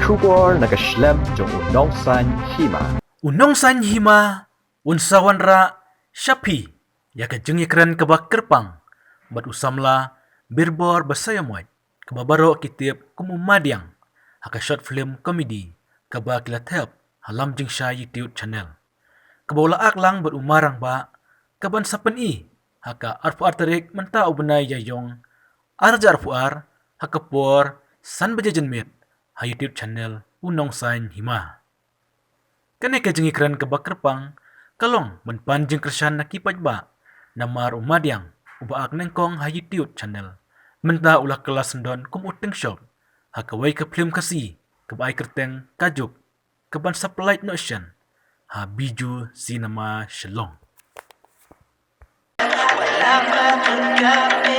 Kubor nagaslem jong unongsan hima. Unongsan hima, unsawan ra, syapi, ya kejengi keren kebak kerpang, bat usamla, birbor basayamoy, kebabaro kitip kumumadiang, haka short film komedi, kebak kilatep, halam jeng sya YouTube channel. Kebaula aklang bat umarang ba, kaban sapen i, haka arfu artarik menta ubenay yayong, arja arfuar, haka por, san bajajenmit, ha YouTube channel unongsan hima. Kene ke jengi keren ke bakerpang, kalong menpan jeng kersan nakipaj ba, namar umadiang, ubaak nengkong ha YouTube channel. Menta ulah kelas sendon kum uteng shop, ha kawai ke film kasi, kebai kerteng kajuk, keban supply notion, ha biju sinema shalong. Wala pa man kami